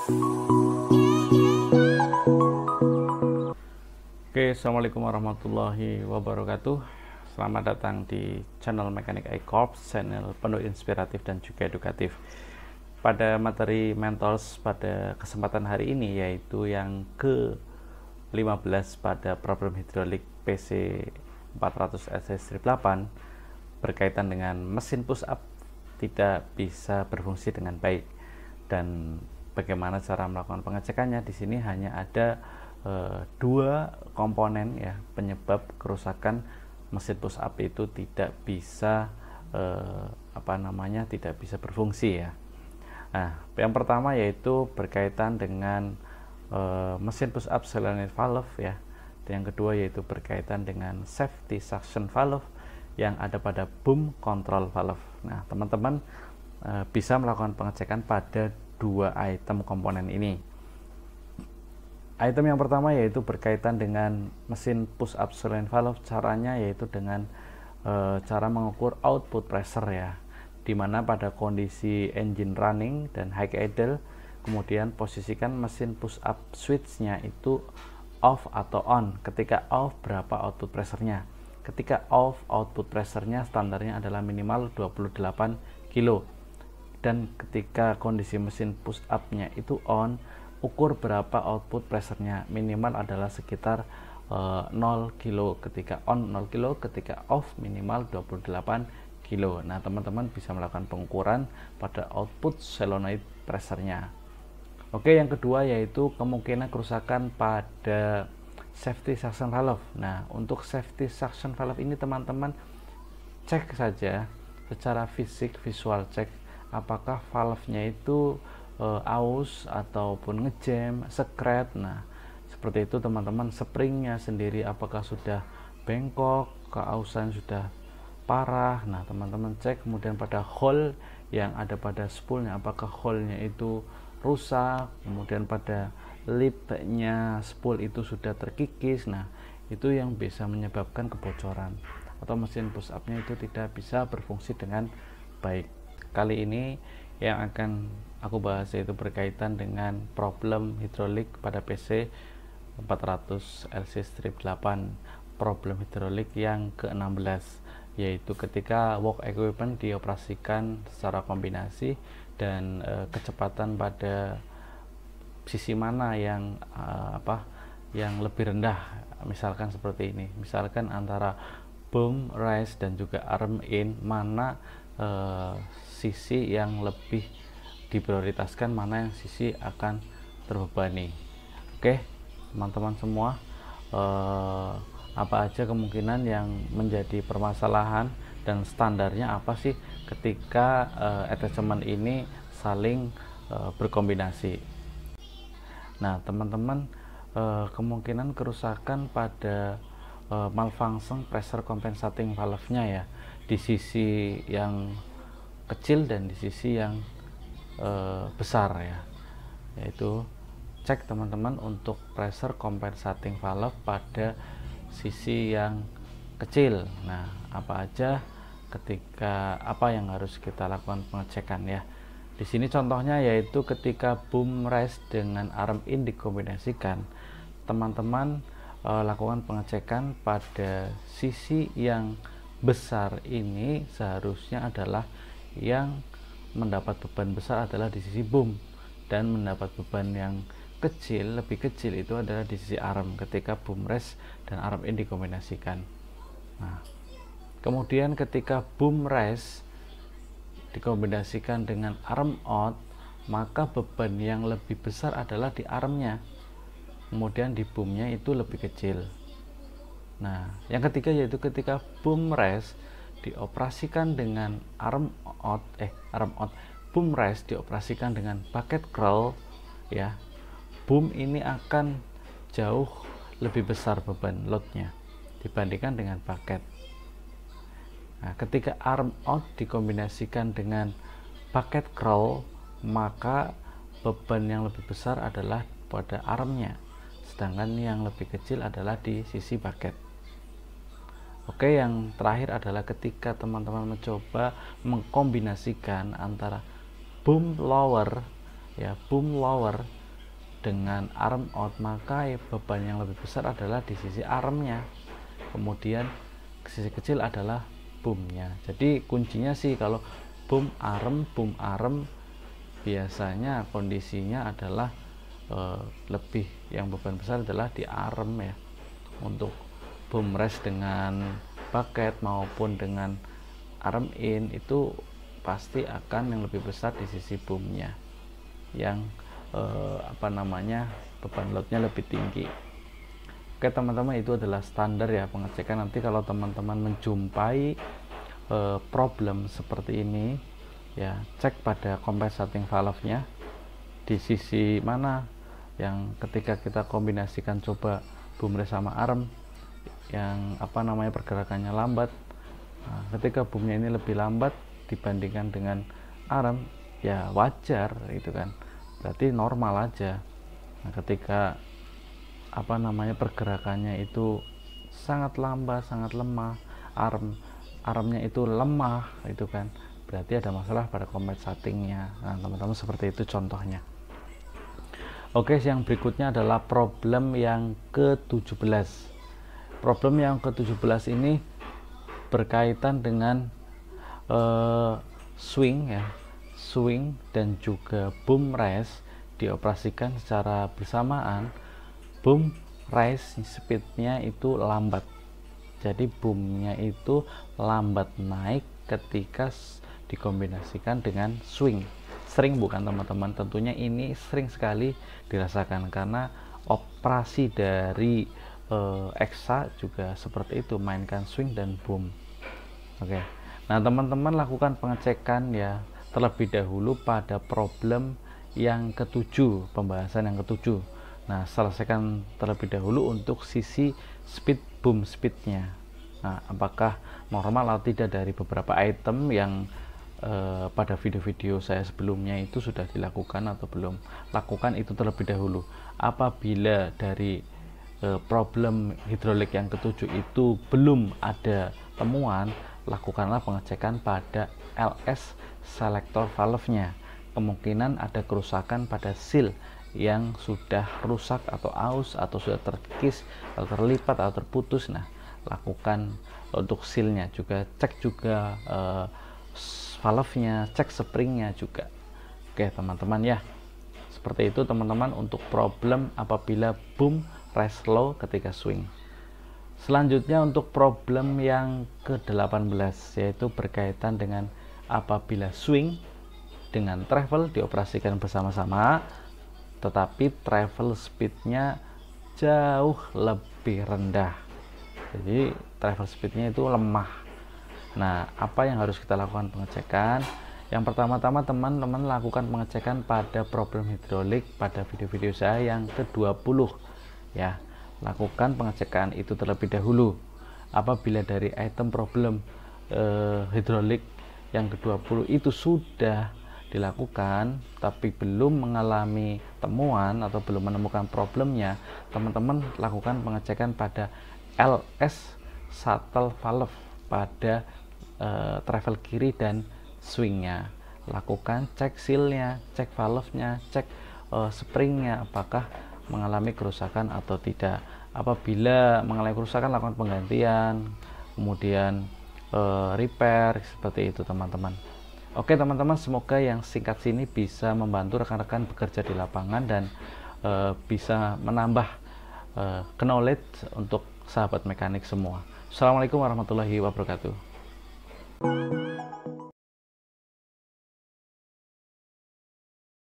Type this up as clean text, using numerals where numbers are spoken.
Oke, assalamualaikum warahmatullahi wabarakatuh. Selamat datang di channel Mechanic Eye Corps, channel penuh inspiratif dan juga edukatif. Pada materi Mentors pada kesempatan hari ini, yaitu yang ke-15 pada problem hidrolik PC 400 LC-8 berkaitan dengan mesin push up tidak bisa berfungsi dengan baik dan bagaimana cara melakukan pengecekannya. Di sini hanya ada dua komponen ya penyebab kerusakan mesin push up itu tidak bisa tidak bisa berfungsi ya. Nah, yang pertama yaitu berkaitan dengan mesin push up solenoid valve ya. Dan yang kedua yaitu berkaitan dengan safety suction valve yang ada pada boom control valve. Nah, teman-teman bisa melakukan pengecekan pada dua item komponen ini. Item yang pertama yaitu berkaitan dengan mesin push up solenoid valve. Caranya yaitu dengan cara mengukur output pressure ya, dimana pada kondisi engine running dan high idle, kemudian posisikan mesin push up switch-nya itu off atau on. Ketika off, berapa output pressure-nya? Ketika off, output pressure-nya standarnya adalah minimal 28 kilo. Dan ketika kondisi mesin push up-nya itu on, ukur berapa output pressure-nya, minimal adalah sekitar 0 kilo ketika on, 0 kilo ketika off, minimal 28 kilo. Nah, teman-teman bisa melakukan pengukuran pada output solenoid pressure-nya. Oke, yang kedua yaitu kemungkinan kerusakan pada safety suction valve. Nah, untuk safety suction valve ini teman-teman cek saja secara fisik, visual cek apakah valve-nya itu aus ataupun ngejam, sekret. Nah, seperti itu teman-teman. Springnya sendiri apakah sudah bengkok, keausan sudah parah. Nah, teman-teman cek. Kemudian pada hole yang ada pada spoolnya, apakah hole-nya itu rusak. Kemudian pada lip-nya spool itu sudah terkikis. Nah, itu yang bisa menyebabkan kebocoran atau mesin push up-nya itu tidak bisa berfungsi dengan baik. Kali ini yang akan aku bahas yaitu berkaitan dengan problem hidrolik pada PC 400 LC-8, problem hidrolik yang ke-16, yaitu ketika work equipment dioperasikan secara kombinasi dan kecepatan pada sisi mana yang yang lebih rendah. Misalkan seperti ini, misalkan antara boom rise dan juga arm in, mana sisi yang lebih diprioritaskan, mana yang sisi akan terbebani. Oke, teman-teman semua, apa aja kemungkinan yang menjadi permasalahan dan standarnya apa sih ketika attachment ini saling berkombinasi. Nah, teman-teman, kemungkinan kerusakan pada malfunction pressure compensating valve-nya ya, di sisi yang kecil dan di sisi yang besar ya, yaitu cek teman-teman untuk pressure compensating valve pada sisi yang kecil. Nah, apa aja ketika apa yang harus kita lakukan pengecekan ya. Di sini contohnya yaitu ketika boom rise dengan arm in dikombinasikan, teman-teman lakukan pengecekan pada sisi yang besar ini. Seharusnya adalah yang mendapat beban besar adalah di sisi boom, dan mendapat beban yang kecil, lebih kecil itu adalah di sisi arm ketika boom rise dan arm in dikombinasikan. Nah, kemudian ketika boom rise dikombinasikan dengan arm out, maka beban yang lebih besar adalah di armnya, kemudian di boomnya itu lebih kecil. Nah, yang ketiga yaitu ketika boom rise dioperasikan dengan arm out, boom rise dioperasikan dengan bucket crawl ya, boom ini akan jauh lebih besar beban loadnya dibandingkan dengan bucket. Nah, ketika arm out dikombinasikan dengan bucket crawl, maka beban yang lebih besar adalah pada armnya, sedangkan yang lebih kecil adalah di sisi bucket. Oke, yang terakhir adalah ketika teman-teman mencoba mengkombinasikan antara boom lower ya boom lower dengan arm out, maka beban yang lebih besar adalah di sisi armnya, kemudian sisi kecil adalah boomnya. Jadi kuncinya sih kalau boom arm biasanya kondisinya adalah lebih yang beban besar adalah di arm ya. Untuk boom rest dengan bucket maupun dengan arm in itu pasti akan yang lebih besar di sisi boomnya, yang beban loadnya lebih tinggi. Oke teman-teman, itu adalah standar ya pengecekan. Nanti kalau teman-teman menjumpai problem seperti ini ya, cek pada compensating valve-nya di sisi mana yang ketika kita kombinasikan coba boom rest sama arm yang pergerakannya lambat. Nah, ketika boomnya ini lebih lambat dibandingkan dengan arm, ya wajar itu kan, berarti normal aja. Nah, ketika pergerakannya itu sangat lambat, sangat lemah, armnya itu lemah, itu kan berarti ada masalah pada compensatingnya. Nah teman-teman, seperti itu contohnya. Oke, yang berikutnya adalah problem yang ke-17. Problem yang ke-17 ini berkaitan dengan swing ya, swing dan juga boom rest dioperasikan secara bersamaan. Boom rise speednya itu lambat, jadi boomnya itu lambat naik ketika dikombinasikan dengan swing. Sering bukan teman-teman? Tentunya ini sering sekali dirasakan karena operasi dari EXA juga seperti itu, mainkan swing dan boom. Oke, nah teman-teman lakukan pengecekan ya terlebih dahulu pada problem yang ke-7, pembahasan yang ke-7. Nah, selesaikan terlebih dahulu untuk sisi speed, boom speednya. Nah, apakah normal atau tidak dari beberapa item yang pada video-video saya sebelumnya itu sudah dilakukan atau belum. Lakukan itu terlebih dahulu. Apabila dari problem hidrolik yang ke-7 itu belum ada temuan, lakukanlah pengecekan pada LS selector valve-nya. Kemungkinan ada kerusakan pada seal yang sudah rusak atau aus atau sudah terkikis atau terlipat atau terputus. Nah, lakukan untuk sealnya juga, cek juga valve-nya, cek springnya juga. Oke teman-teman ya, seperti itu teman-teman untuk problem apabila boom rest low ketika swing. Selanjutnya untuk problem yang ke-18, yaitu berkaitan dengan apabila swing dengan travel dioperasikan bersama-sama tetapi travel speednya jauh lebih rendah, jadi travel speednya itu lemah. Nah, apa yang harus kita lakukan pengecekan? Yang pertama-tama teman-teman lakukan pengecekan pada problem hidrolik pada video-video saya yang ke-20 ya. Lakukan pengecekan itu terlebih dahulu. Apabila dari item problem hidrolik yang ke-20 itu sudah dilakukan tapi belum mengalami temuan atau belum menemukan problemnya, teman-teman lakukan pengecekan pada LS shuttle valve pada travel kiri dan swingnya. Lakukan cek sealnya, cek valve-nya, cek springnya apakah mengalami kerusakan atau tidak. Apabila mengalami kerusakan, lakukan penggantian, kemudian repair, seperti itu teman-teman. Oke teman-teman, semoga yang singkat sini bisa membantu rekan-rekan bekerja di lapangan dan bisa menambah knowledge untuk sahabat mekanik semua. Assalamualaikum warahmatullahi wabarakatuh.